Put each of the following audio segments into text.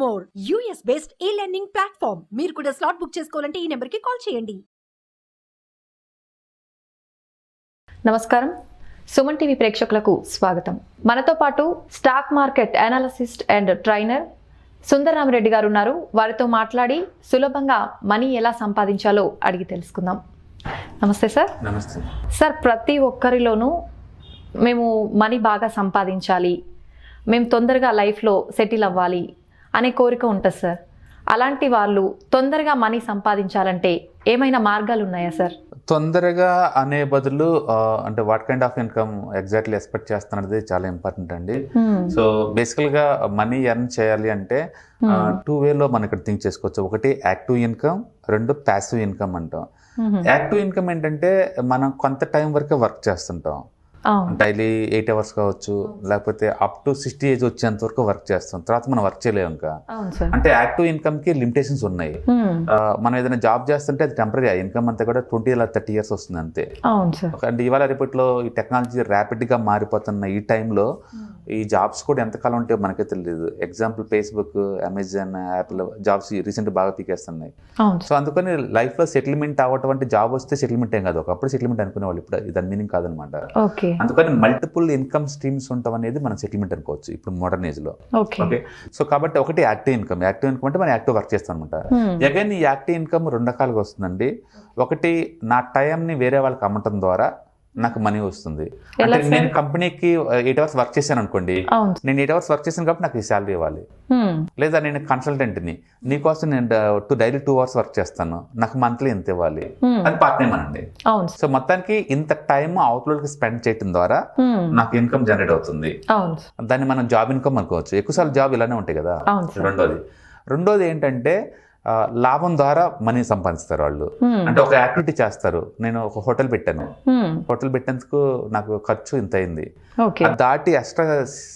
More US based e-learning platform. మీరు కూడా slot book చేసుకోవాలంటే ఈ నెంబర్కి కాల్ చేయండి. నమస్కారం, సుమన్ టీవీ ప్రేక్షకులకు స్వాగతం. మనతో పాటు stock market analyst and trainer Sundararamareddy గారు ఉన్నారు. వారితో మాట్లాడి సులభంగా మనీ ఎలా సంపాదించాలో అడిగి తెలుసుకుందాం. నమస్తే సార్. నమస్తే సార్, ప్రతి ఒక్కరిలోనూ మేము మనీ బాగా సంపాదించాలి, మేము తొందరగా లైఫ్లో సెటిల్ అవ్వాలి అనే కోరిక ఉంటుంది సార్. అలాంటి వాళ్ళు తొందరగా మనీ సంపాదించాలంటే ఏమైనా మార్గాలు ఉన్నాయా సార్? తొందరగా అనే బదులు అంటే what kind of income exactly expect చేస్తున్నది చాలా ఇంపార్టెంట్ అండి. సో బేసికల్గా మనీ ఎర్న్ చేయాలి అంటే టూ వేలో మనం ఇక్కడ థింక్ చేసుకోవచ్చు. ఒకటి యాక్టివ్ ఇన్కమ్, రెండు ప్యాసివ్ ఇన్కమ్ అంటాం. యాక్టివ్ ఇన్కమ్ ఏంటంటే మనం కొంత టైం వరకే వర్క్ చేస్తుంటాం. డైలీ 8 hours కావచ్చు, లేకపోతే అప్ టు 60 ఏజ్ వచ్చేంత వరకు వర్క్ చేస్తాం. తర్వాత మనం వర్క్ చేయలేము. ఇంకా అంటే యాక్టివ్ ఇన్కమ్ కి లిమిటేషన్స్ ఉన్నాయి. మనం ఏదైనా జాబ్ చేస్తుంటే అది టెంపరీ, ఇన్కమ్ అంతా కూడా 20 లేదా 30 years వస్తుంది అంతే. అంటే ఇవాళ రేపట్లో ఈ టెక్నాలజీ ర్యాపిడ్ గా మారిపోతున్న ఈ టైంలో ఈ జాబ్స్ కూడా ఎంతకాలం ఉంటాయో మనకే తెలియదు. Example Facebook, Amazon, Apple jobs recent బాగా పీకేస్తున్నాయి. సో అందుకని లైఫ్ లో సెటిల్మెంట్ అవ్వటం అంటే జాబ్ వస్తే సెటిల్మెంట్ ఏం కాదు, ఒకప్పుడు సెటిల్మెంట్ అనుకునేవాళ్ళు, ఇప్పుడు దాని మీనింగ్ కాదనమాట. అందుకని మల్టిపుల్ ఇన్కమ్ స్ట్రీమ్స్ ఉండటం అనేది మనం సెటిల్మెంట్ అనుకోవచ్చు ఇప్పుడు మోడర్న్ ఏజ్ లో. ఓకే, సో కాబట్టి ఒకటి యాక్టివ్ ఇన్కమ్. యాక్టివ్ ఇన్కమ్ అంటే మనం యాక్టివ్ వర్క్ చేస్తాం అనమాట. అగైన్ ఈ యాక్టివ్ ఇన్కమ్ రెండు రకాలుగా వస్తుందండి. ఒకటి నా టైంని వేరే వాళ్ళకి అమ్మటం ద్వారా నాకు మనీ వస్తుంది. అంటే నేను కంపెనీకి 8 hours వర్క్ చేశాను అనుకోండి, నేను 8 hours వర్క్ చేశాను కాబట్టి నాకు ఈ శాలరీ ఇవ్వాలి. లేదా నేను కన్సల్టెంట్ని, నీకోసం నేను డైలీ 2 hours వర్క్ చేస్తాను, నాకు మంత్లీ ఎంత ఇవ్వాలి, అది పార్ట్ టైం అనండి. సో మొత్తానికి ఇంత టైం అవుట్లోకి స్పెండ్ చేయడం ద్వారా నాకు ఇన్కమ్ జనరేట్ అవుతుంది. దాన్ని మనం జాబ్ ఇన్కమ్ అనుకోవచ్చు. ఎక్కువసార్లు జాబ్ ఇలానే ఉంటాయి కదా. రెండోది ఏంటంటే లాభం ద్వారా మనీ సంపాదిస్తారు వాళ్ళు. అంటే ఒక యాక్టివిటీ చేస్తారు. నేను ఒక హోటల్ పెట్టాను, హోటల్ పెట్టేందుకు నాకు ఖర్చు ఇంత అయింది, దాటి ఎక్స్ట్రా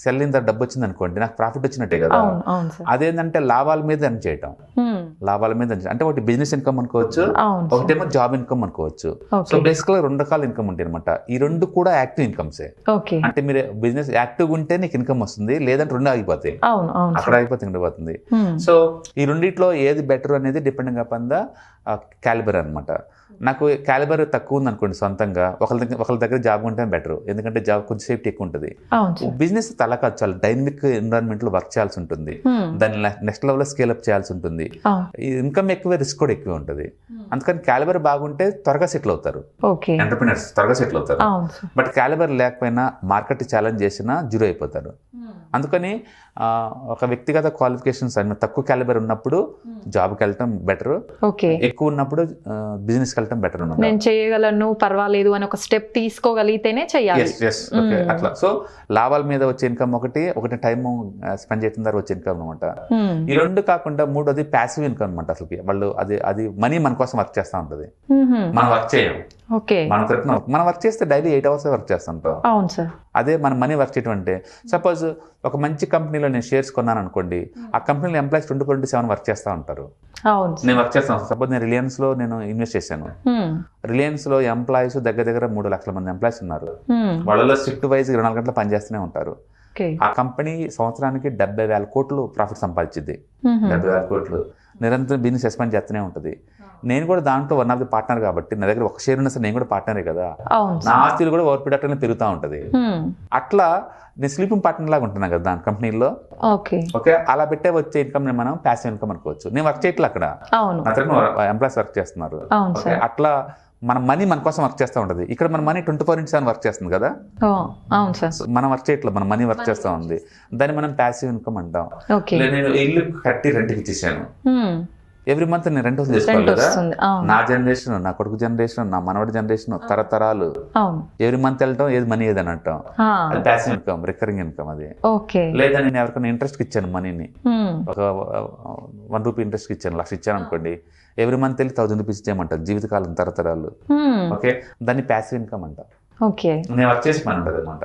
సెల్ ఇంత డబ్బు వచ్చింది అనుకోండి, నాకు ప్రాఫిట్ వచ్చినట్టే కదా. అదేంటంటే లాభాల మీద ఎర్న్ చేయటం, లాభాల మీద అంటే ఒకటి బిజినెస్ ఇన్కమ్ అనుకోవచ్చు, ఒకటేమో జాబ్ ఇన్కమ్ అనుకోవచ్చు. సో బేసికల్ గా 2 రకాల ఇన్కమ్ ఉంటాయి అనమాట. ఈ రెండు కూడా యాక్టివ్ ఇన్కమ్సే. అంటే మీరు బిజినెస్ యాక్టివ్ ఉంటే నీకు ఇన్కమ్ వస్తుంది, లేదంటే రెండు ఆగిపోతాయి, అక్కడ ఆగిపోతే ఉండిపోతుంది. సో ఈ రెండిట్లో ఏది బెటర్ అనేది డిపెండింగ్ అపాన్ ద క్యాలిబర్ అనమాట. నాకు క్యాలిబర్ తక్కువ ఉంది అనుకోండి, సొంతంగా ఒకళ్ళ దగ్గర జాబ్ ఉంటే బెటర్, ఎందుకంటే జాబ్ కొంచెం సేఫ్టీ ఎక్కువ ఉంటుంది. బిజినెస్ తల కాదు, చాలా డైనమిక్ ఎన్విరాన్మెంట్ లో వర్క్ చేయాల్సి ఉంటుంది, దాన్ని నెక్స్ట్ లెవెల్ లో స్కేల్ అప్ చేయాల్సి ఉంటుంది. ఇన్కమ్ ఎక్కువ, రిస్క్ కూడా ఎక్కువ ఉంటుంది. అందుకని క్యాలిబర్ బాగుంటే త్వరగా సెటిల్ అవుతారు, ఎంటర్ప్రినర్స్ త్వరగా సెటిల్ అవుతారు. బట్ క్యాలిబర్ లేకపోయినా మార్కెట్ ఛాలెంజ్ చేసినా జీరో అయిపోతారు. అందుకని ఒక వ్యక్తిగత క్వాలిఫికేషన్స్ అన్ని తక్కువ క్యాలిబర్ ఉన్నప్పుడు జాబ్కి వెళ్ళటం బెటర్, ఎక్కువ ఉన్నప్పుడు బిజినెస్ వెళ్ళటం బెటర్. నేను చేయగలను, పర్వాలేదు అని ఒక స్టెప్ తీసుకోగలిగితేనే చేయాలి. అట్లా. సో లాభాల మీద వచ్చే ఇన్కమ్ ఒకటి టైం స్పెండ్ చేయడం ద్వారా వచ్చే ఇన్కమ్ అనమాట. ఈ రెండు కాకుండా మూడోది ప్యాసివ్ ఇన్కమ్ అనమాట. అసలు వాళ్ళు అది మనీ మన కోసం వర్క్ చేస్తూ ఉంటుంది, మనం వర్క్ చేయం. మనం వర్క్ చేస్తే డైలీ 8 hours వర్క్ చేస్తుంటాం. అదే మన మనీ వర్క్ చేయటం అంటే, సపోజ్ ఒక మంచి కంపెనీలో నేను షేర్స్ కొన్నాను అనుకోండి, ఆ కంపెనీలో ఎంప్లాయీస్ 24/7 వర్క్ చేస్తూ ఉంటారు. నేను వర్క్ చేస్తాను. సపోజ్ నేను రిలయన్స్ లో నేను ఇన్వెస్ట్ చేశాను. రిలయన్స్ లో ఎంప్లాయీస్ దగ్గర 3 లక్షల మంది ఎంప్లాయీస్ ఉన్నారు. వాళ్ళలో షిఫ్ట్ వైజ్ 24 గంటలు పనిచేస్తూనే ఉంటారు. ఆ కంపెనీ సంవత్సరానికి 70,000 కోట్లు ప్రాఫిట్ సంపాదించింది. 70,000 కోట్లు నిరంతరం బిజినెస్ ఎక్స్పాండ్ చేస్తూనే ఉంటుంది. నేను కూడా దాంట్లో వన్ ఆఫ్ ది పార్ట్నర్ కాబట్టి నా దగ్గర ఒక షేర్ ఉన్నా సరే నేను కూడా పార్ట్నరే కదా, నా ఆస్తులు కూడా ఓవర్ పీరియడ్ పెరుగుతూ ఉంటది. అట్లా నేను స్లీపింగ్ పార్ట్నర్ లాగా ఉంటున్నా కదా దాని కంపెనీలో. ఓకే, అలా పెట్టే వచ్చే ఇన్కమ్ మనం ప్యాసివ్ ఇన్కమ్ అనుకోవచ్చు. నేను వర్క్ చేయట్లే, అక్కడ నా తరఫున ఎంప్లాయీస్ వర్క్ చేస్తున్నారు. అట్లా మన మనీ మన కోసం వర్క్ చేస్తూ ఉంటది. ఇక్కడ మన మనీ 24/7 వర్క్ చేస్తుంది కదా. మనం వర్క్ చేయట్లేదు, మన మనీ వర్క్ చేస్తూ ఉంది. దాన్ని మనం ప్యాసివ్ ఇన్కమ్ అంటాం. నేను ఇల్లు కట్టి రెంట్కి ఇచ్చేసాను, ఎవ్రీ మంత్ నేను రెంట్ తీసుకోవాలి కదా. నా జనరేషన్, నా కొడుకు జనరేషన్, నా మనవడి జనరేషన్, తరతరాలు ఎవ్రీ మంత్ వెళ్ళటం, ఏది మనీ ఏదని అంటాం, అది ప్యాసివ్ ఇన్కమ్, రికరింగ్ ఇన్కమ్. అది లేదా నేను ఎవరికైనా ఇంట్రెస్ట్ ఇచ్చాను, మనీని ఒక 1 రూపీ ఇంట్రెస్ట్ ఇచ్చాను, 1,00,000 ఇచ్చాను అనుకోండి, ఎవ్రీ మంత్ వెళ్ళి 1,000 రూపీస్ ఇచ్చేయమంటారు, జీవితకాలం తరతరాలు. ఓకే, దాన్ని ప్యాసివ్ ఇన్కమ్ అంటాం. నేను వర్క్ చేసి పని ఉంటుంది అనమాట.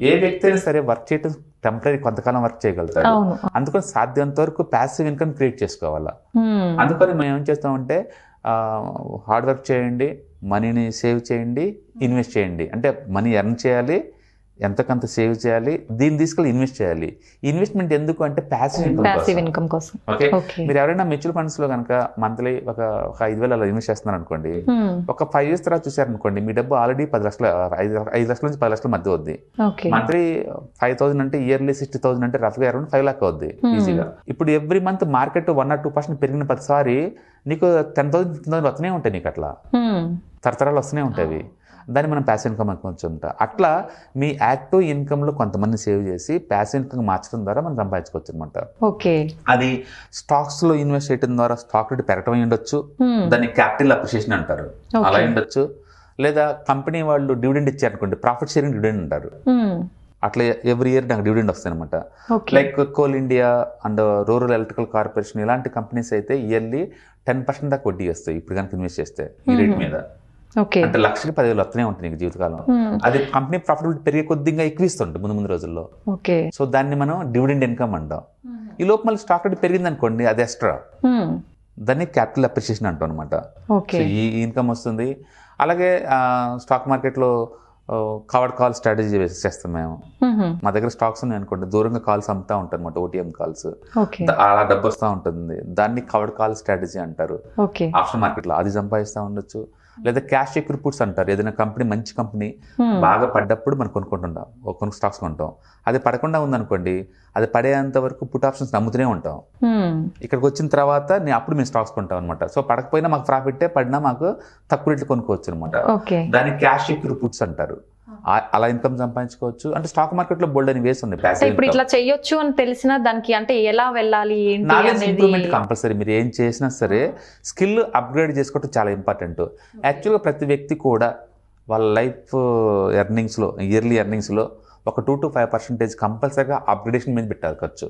ఏ వ్యక్తి అయినా సరే వర్క్ చేయటం టెంపరీ, కొంతకాలం వర్క్ చేయగలుగుతారు. అందుకని సాధ్యంత వరకు ప్యాసివ్ ఇన్కమ్ క్రియేట్ చేసుకోవాలా. అందుకని మేము ఏం చేస్తామంటే హార్డ్ వర్క్ చేయండి, మనీని సేవ్ చేయండి, ఇన్వెస్ట్ చేయండి. అంటే మనీ ఎర్న్ చేయాలి, ఎంతకంత సేవ్ చేయాలి, దీన్ని తీసుకెళ్ళి ఇన్వెస్ట్ చేయాలి. ఇన్వెస్ట్మెంట్ ఎందుకు అంటే ప్యాసివ్ ఇన్కమ్ కోసం. ఓకే, మీరు ఎవరైనా మ్యూచువల్ ఫండ్స్ లో కనుక మంత్లీ ఒక 5,000 అలా ఇన్వెస్ట్ చేస్తున్నారు అనుకోండి, ఒక 5 years తర్వాత చూసారనుకోండి మీ డబ్బు ఆల్రెడీ 10 లక్షలు, 5 లక్షల నుంచి 10 లక్షల మధ్య అవుద్ది. మంత్లీ 5,000 అంటే ఇయర్లీ 60,000 అంటే రఫ్ గా అరౌండ్ 5 lakhs అవుద్ది ఈజీగా. ఇప్పుడు ఎవ్రీ మంత్ మార్కెట్ 1 or 2% పెరిగిన ప్రతిసారి నీకు 10,000 15,000 వస్తూనే ఉంటాయి, నీకు అట్లా తరతరాలు వస్తూనే ఉంటాయి. దాన్ని మనం ప్యాసివ్ ఇన్కమ్ అనుకుంటా. అట్లా మీ యాక్టివ్ ఇన్కమ్ లో కొంతమంది సేవ్ చేసి ప్యాసివ్ ఇన్కమ్ మార్చడం ద్వారా మనం సంపాదించుకోవచ్చు అనమాట. అది స్టాక్స్ లో ఇన్వెస్ట్ చేయడం ద్వారా స్టాక్ రేట్ పెరగడం ఉండొచ్చు, దాన్ని క్యాపిటల్ అప్రిషియేషన్ అంటారు, అలా ఉండొచ్చు. లేదా కంపెనీ వాళ్ళు డివిడెండ్ ఇచ్చారనుకోండి, ప్రాఫిట్ షేరింగ్ డివిడెండ్ అంటారు. అట్లా ఎవ్రీ ఇయర్ నాకు డివిడెండ్ వస్తాయి అనమాట. Like coal India and rural electrical corporation ఇలాంటి కంపెనీస్ అయితే ఇయర్లీ 10% దాకా వడ్డీ వస్తాయి ఇప్పుడు కనుక ఇన్వెస్ట్ చేస్తే ఈ రేట్ మీద. అంటే లక్షకి 10,000 వస్తూనే ఉంటుంది నీకు జీవితకాలం. అది కంపెనీ ప్రాఫిటబిలిటీ పెరిగే కొద్దిగా ఎక్కువ ఇస్తుంటుంది ముందు రోజుల్లో. సో దాన్ని మనం డివిడెండ్ ఇన్కమ్ అంటాం. ఈ లోపు మళ్ళీ స్టాక్ రేట్ పెరిగింది అనుకోండి, అది ఎక్స్ట్రా, దాన్ని క్యాపిటల్ అప్రిషియేషన్ అంటాం అనమాట. సో ఈ ఇన్కమ్ వస్తుంది. అలాగే స్టాక్ మార్కెట్లో కవర్డ్ కాల్ స్ట్రాటజీ చేస్తాం మేము. మా దగ్గర స్టాక్స్ ఉన్నాయి అనుకోండి, దూరంగా కాల్స్ అమ్ముతా ఉంటారు అనమాట, ఓటీఎం కాల్స్, అలా డబ్బు వస్తూ ఉంటుంది. దాన్ని కవర్డ్ కాల్ స్ట్రాటజీ అంటారు. ఆప్షన్ మార్కెట్లో అది సంపాదిస్తూ ఉండొచ్చు. లేదా క్యాష్ సెక్యూర్ పుట్స్ అంటారు. ఏదైనా కంపెనీ మంచి కంపెనీ బాగా పడ్డప్పుడు మనం కొనుక్కుంటుంటాం, కొన్ని స్టాక్స్ కొంటాం. అది పడకుండా ఉందనుకోండి, అది పడేంత వరకు పుట్ ఆప్షన్స్ నమ్ముతూనే ఉంటాం. ఇక్కడికి వచ్చిన తర్వాత అప్పుడు మేము స్టాక్స్ కొంటాం అనమాట. సో పడకపోయినా మాకు ప్రాఫిట్, పడినా మాకు తక్కువ రేట్లు కొనుక్కోవచ్చు అనమాట. దాన్ని క్యాష్ సెక్యూర్ పుట్స్ అంటారు. అలా ఇన్కమ్ సంపాదించుకోవచ్చు. అంటే స్టాక్ మార్కెట్ లో బోల్డ్ అని వేసి ఉన్నాయి. ఇప్పుడు ఇట్లా చేయొచ్చు అని తెలిసిన దానికి అంటే ఎలా వెళ్ళాలి, ఇంప్రూవ్మెంట్ కంపల్సరీ. మీరు ఏం చేసినా సరే స్కిల్ అప్గ్రేడ్ చేసుకోవడం చాలా ఇంపార్టెంట్. యాక్చువల్గా ప్రతి వ్యక్తి కూడా వాళ్ళ లైఫ్ ఎర్నింగ్స్ లో, ఇయర్లీ ఎర్నింగ్స్ లో ఒక 2 to 5% కంపల్సరీగా అప్గ్రేడేషన్ మీద పెట్టాలి ఖర్చు.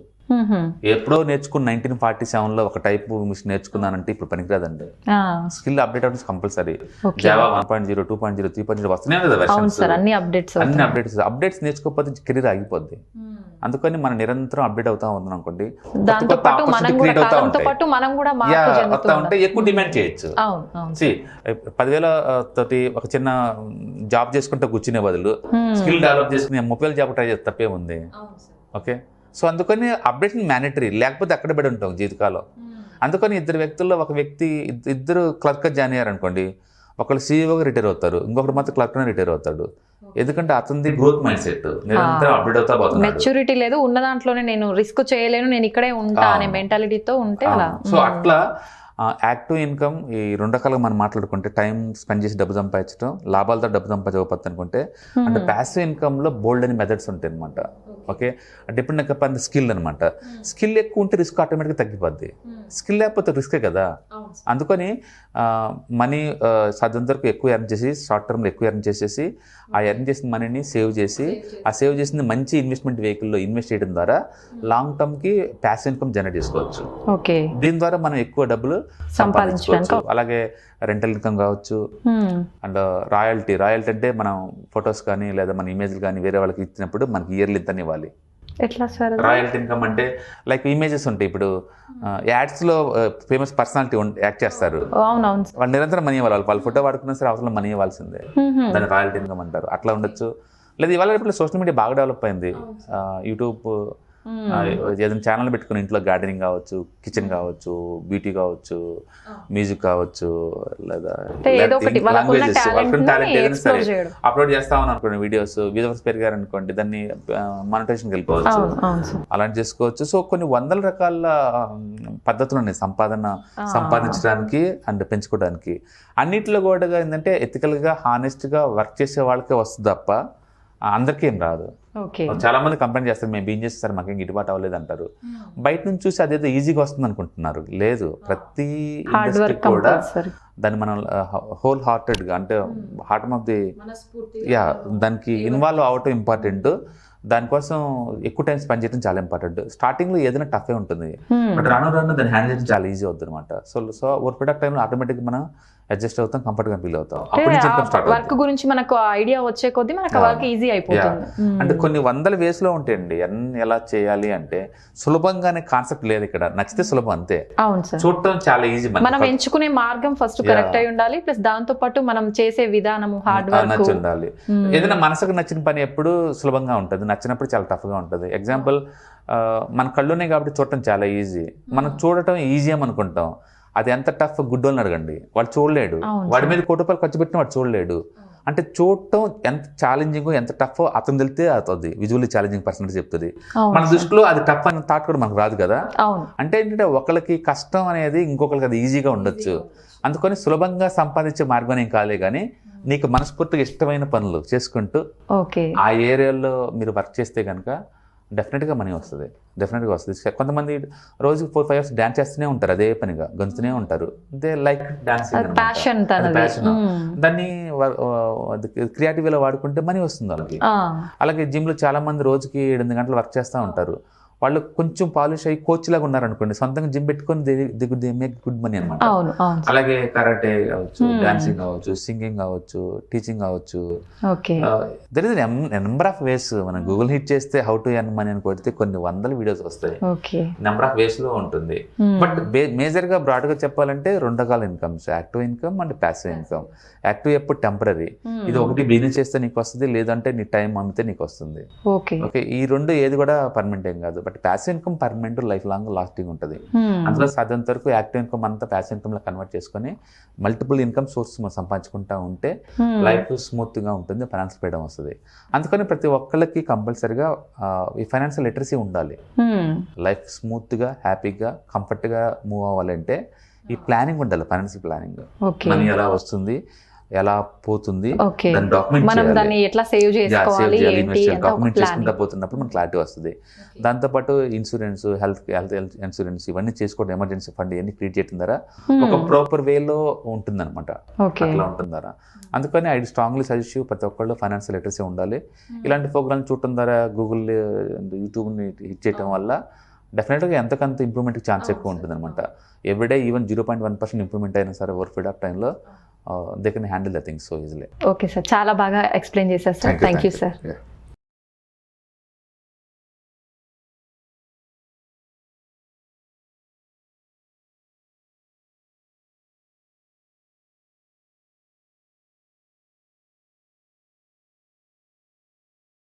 ఎప్పుడో నేర్చుకున్న 1947లో ఒక టైప్ మిషన్ నేర్చుకున్నానంటే ఇప్పుడు పనికిరాదండి. స్కిల్ అప్డేట్ అవ్వడం కంపల్సరీ. జావా 1.0, 2.0, 3.0 వస్తూనే కదా వెర్షన్స్, అన్ని అప్డేట్స్ నేర్చుకోకపోతే కెరీర్ ఆగిపోద్ది. అందుకని మనం నిరంతరం అప్డేట్ అవుతా ఉన్నాం అనుకోండి, వస్తా ఉంటే ఎక్కువ డిమాండ్ చేయొచ్చు. 10,000 తోటి ఒక చిన్న జాబ్ చేసుకుంటే కూర్చునే బదులు స్కిల్ డెవలప్ చేసుకుని 30,000 జాబ్ ట్రై చేస్తే తప్పే ఉంది. ఓకే, సో అందుకని అప్డేషన్ మ్యాండేటరీ, లేకపోతే అక్కడే పడి ఉంటాం జీవితకాలం. అందుకని ఇద్దరు వ్యక్తుల్లో ఒక వ్యక్తి ఇద్దరు క్లర్క్ జాయిన్ అయ్యారు అనుకోండి, ఒకళ్ళు సీఈఓగా రిటైర్ అవుతారు, ఇంకొకటి మాత్రం క్లర్క్ రిటైర్ అవుతాడు. ఎందుకంటే అతనిది గ్రోత్ మైండ్ సెట్, నిరంతరం అప్డేట్ అవుతా పోతుంది. మెచ్యూరిటీ లేదు, ఉన్న దాంట్లోనే నేను రిస్క్ చేయలేను, నేను ఇక్కడే ఉంటా అనే మెంటాలిటీతో ఉంటే అలా. సో అట్లా యాక్టివ్ ఇన్కమ్ ఈ 2 రకాలుగా మనం మాట్లాడుకుంటే, టైం స్పెండ్ చేసి డబ్బు సంపాదించడం, లాభాలతో డబ్బు సంపాదించకపోతే అనుకుంటే, అంటే ప్యాసివ్ ఇన్కమ్ లో బోల్డ్ అని మెథడ్స్ ఉంటాయి అనమాట. Okay, depend upon the skill అనమాట. స్కిల్ ఎక్కువ ఉంటే రిస్క్ ఆటోమేటిక్గా తగ్గిపోద్ది, స్కిల్ లేకపోతే రిస్కే కదా. అందుకని మనీ సాధ్యంత వరకు ఎక్కువ ఎర్న్ చేసి, షార్ట్ టర్మ్లో ఎక్కువ ఎర్న్ చేసేసి, ఆ ఎర్న్ చేసిన మనీని సేవ్ చేసి, ఆ సేవ్ చేసిన మంచి ఇన్వెస్ట్మెంట్ వెహికల్లో ఇన్వెస్ట్ చేయడం ద్వారా లాంగ్ టర్మ్కి ప్యాసివ్ ఇన్కమ్ జనరేట్ చేసుకోవచ్చు. దీని ద్వారా మనం ఎక్కువ డబ్బులు సంపాదించుకోవచ్చు. అలాగే రెంటల్ ఇన్కమ్ కావచ్చు, అండ్ రాయల్టీ అంటే మనం ఫొటోస్ కానీ లేదా మన ఇమేజ్లు కానీ వేరే వాళ్ళకి ఇచ్చినప్పుడు మనకి ఇయర్లీ ఇంత ఇవ్వాలి. రాయల్టీ ఇన్కమ్ అంటే లైక్ ఇమేజెస్ ఉంటాయి, ఇప్పుడు యాడ్స్ లో ఫేమస్ పర్సనాలిటీ యాక్ట్ చేస్తారు, వాళ్ళు నిరంతరం మనీ ఇవ్వాలి. వాళ్ళ ఫోటో వాడుకున్నా సరే అవసరం మనీ ఇవ్వాల్సిందే, దాన్ని రాయల్టీ ఇన్కమ్ అంటారు. అట్లా ఉండొచ్చు. లేదా ఇవాళ ఇప్పుడు సోషల్ మీడియా బాగా డెవలప్ అయింది. యూట్యూబ్ ఏదైనా ఛానల్ పెట్టుకుని ఇంట్లో గార్డెనింగ్ కావచ్చు, కిచెన్ కావచ్చు, బ్యూటీ కావచ్చు, మ్యూజిక్ కావచ్చు, లేదా లాంగ్వేజెస్, వాళ్ళకి టాలెంట్ ఏదైనా సరే అప్లోడ్ చేస్తామని అనుకోండి, వీడియోస్ వ్యూవర్స్ పెరిగారు అనుకోండి, దాన్ని మానిటైజేషన్కి వెళ్ళిపోవచ్చు, అలాంటి చేసుకోవచ్చు. సో కొన్ని వందల రకాల పద్ధతులు ఉన్నాయి సంపాదించడానికి అండ్ పెంచుకోవడానికి. అన్నిట్లో కూడా ఏంటంటే ఎథికల్గా హానెస్ట్గా వర్క్ చేసే వాళ్ళకే వస్తుంది తప్ప అందరికీ ఏం రాదు. చాలా మంది కంప్లైంట్ చేస్తారు, మేము ఏం చేస్తారు మాకేం గిట్టుబాటు అవ్వలేదు అంటారు. బయట నుంచి చూసి అదేదో ఈజీగా వస్తుంది అనుకుంటున్నారు. లేదు, ప్రతి ఇండస్ట్రీ కూడా దాన్ని మనం హోల్ హార్టెడ్గా, అంటే హార్ట్ ఆఫ్ ది దానికి ఇన్వాల్వ్ అవ్వటం ఇంపార్టెంట్. దానికోసం ఎక్కువ టైం స్పెండ్ చేయడం చాలా ఇంపార్టెంట్. స్టార్టింగ్ లో ఏదైనా టఫే ఉంటుంది, బట్ రాను దాన్ని హ్యాండిల్ చేయడం చాలా ఈజీ అవుతుంది అనమాట. సో ఓవర్ పీరియడ్ ఆఫ్ టైంలో ఆటోమేటిక్గా మనం అడ్జస్ట్ అవుతాం, కంఫర్ట్గా ఫీల్ అవుతాం. అప్పటి నుంచి ఇన్కమ్ స్టార్ట్ వర్క్ గురించి మనకు ఐడియా వచ్చే కొద్దీ మనకు వర్క్ ఈజీ అయిపోతుంది. అంటే కొన్ని వందల వేస్లో ఉంటాయండి ఎలా చేయాలి అంటే, సులభంగానే కాన్సెప్ట్ లేదు ఇక్కడ. నచ్చితే సులభం అంతే. అవును సార్. చూడటం చాలా ఈజీ. మనం ఎంచుకునే మార్గం ఫస్ట్ కరెక్ట్ అయి ఉండాలి, ప్లస్ దాంతో పాటు మనం చేసే విధానము హార్డ్ వర్క్ నచ్చి ఉండాలి. ఏదైనా మనసుకు నచ్చిన పని ఎప్పుడు సులభంగా ఉంటుంది, నచ్చినప్పుడు చాలా టఫ్గా ఉంటుంది. ఎగ్జాంపుల్, మన కళ్ళునే కాబట్టి చూడటం చాలా ఈజీ. మనం చూడటం ఈజీ అని అనుకుంటాం. అది ఎంత టఫ్ గుడ్డోళ్ళని అడగండి, వాడు చూడలేడు. వాడి మీద ₹1 కోటి ఖర్చు పెట్టిన వాడు చూడలేడు. అంటే చూడటం ఎంత ఛాలెంజింగ్, ఎంత టఫ్ అతను తెలితే అవుతుంది. విజువల్లీ ఛాలెంజింగ్ పర్సన్ చెప్తుంది. మన దృష్టిలో అది టఫ్ అనే థాట్ కూడా మనకు రాదు కదా. అంటే ఏంటంటే ఒకరికి కష్టం అనేది ఇంకొకరికి అది ఈజీగా ఉండొచ్చు. అందుకని సులభంగా సంపాదించే మార్గం ఏం కాలే, కానీ నీకు మనస్ఫూర్తిగా ఇష్టమైన పనులు చేసుకుంటూ ఆ ఏరియాలో మీరు వర్క్ చేస్తే కనుక డెఫినెట్గా మనీ వస్తుంది. డెఫినెట్గా వస్తుంది. కొంతమంది రోజుకి 4-5 hours డ్యాన్స్ చేస్తూనే ఉంటారు, అదే పనిగా గొంతుతూనే ఉంటారు. They like dancing, passion. దాన్ని క్రియేటివ్ వేలో వాడుకుంటే మనీ వస్తుంది వాళ్ళకి. అలాగే జిమ్లో చాలా మంది రోజుకి 8 గంటలు వర్క్ చేస్తూ ఉంటారు. వాళ్ళు కొంచెం పాలిష్ అయ్యి కోచ్ లాగా ఉన్నారనుకోండి, సొంతంగా జిమ్ పెట్టుకొని దే మేక్ గుడ్ మనీ అనమాట. అలాగే కరాటే కావచ్చు, డాన్సింగ్ కావచ్చు, సింగింగ్ కావచ్చు, టీచింగ్ కావచ్చు. There is number of ways. మనం గూగుల్ హిట్ చేస్తే హౌ టు ఎర్న్ మనీ అని కొడితే కొన్ని వందల వీడియోస్ వస్తాయి. నెంబర్ ఆఫ్ వేస్ లో ఉంటుంది. బట్ మేజర్ గా బ్రాడ్ గా చెప్పాలంటే 2 రకాల incomes, active income and passive income. Active ఎప్పుడు టెంపరీ, ఇది ఒకటి బిజినెస్ చేస్తే నీకు వస్తుంది, లేదంటే నీ టైం అమ్మితే నీకు వస్తుంది. ఓకే, ఈ రెండు ఏది కూడా పర్మనెంట్ ఏం కాదు. But passive income permanent, life long lasting ఉంటుంది. అందులో సాధ్యంత వరకు యాక్టివ్ ఇన్కమ్ అంతా ప్యాసివ్ ఇన్కమ్ లో కన్వర్ట్ చేసుకుని మల్టిపుల్ ఇన్కమ్ సోర్స్ సంపాదించుకుంటా ఉంటే లైఫ్ స్మూత్ గా ఉంటుంది, ఫైనాన్షియల్ ఫ్రీడమ్ వస్తుంది. అందుకని ప్రతి ఒక్కళ్ళకి కంపల్సరిగా ఈ ఫైనాన్షియల్ లిటరసీ ఉండాలి. లైఫ్ స్మూత్ గా, హ్యాపీగా, కంఫర్ట్ గా మూవ్ అవ్వాలంటే ఈ ప్లానింగ్ ఉండాలి. ఫైనాన్షియల్ ప్లానింగ్, మనీ ఎలా వస్తుంది, ఎలా పోతుంది, డాక్యుమెంట్ చేసుకుంటా పోతున్నప్పుడు మనకు క్లారిటీ వస్తుంది. దాంతోపాటు ఇన్సూరెన్స్, హెల్త్ ఇన్సూరెన్స్ ఇవన్నీ చేసుకోవడం, ఎమర్జెన్సీ ఫండ్ ఇవన్నీ క్రియేట్ చేయడం ద్వారా ఒక ప్రాపర్ వేలో ఉంటుంది అనమాట. అట్లా ఉంటుంది ద్వారా. అందుకని ఐ స్ట్రాంగ్లీ సజెస్ట్ యూ, ప్రతి ఒక్కళ్ళు ఫైనాన్షియల్ లిటరసీ ఉండాలి. ఇలాంటి ప్రోగ్రామ్ చూడటం ద్వారా, గూగుల్, యూట్యూబ్ని హిట్ చేయడం వల్ల డెఫినెట్గా ఎంతకంత ఇంప్రూవ్మెంట్కి ఛాన్స్ ఎక్కువ ఉంటుంది అనమాట. ఎవ్రీడే ఈవెన్ 0.1% ఇంప్రూవ్మెంట్ అయినా సరే ఓవర్ పీరియడ్ ఆఫ్ టైంలో they can handle the things so easily. Okay sir, చాలా బాగా ఎక్స్ప్లెయిన్ చేశారు సార్. Thank you sir.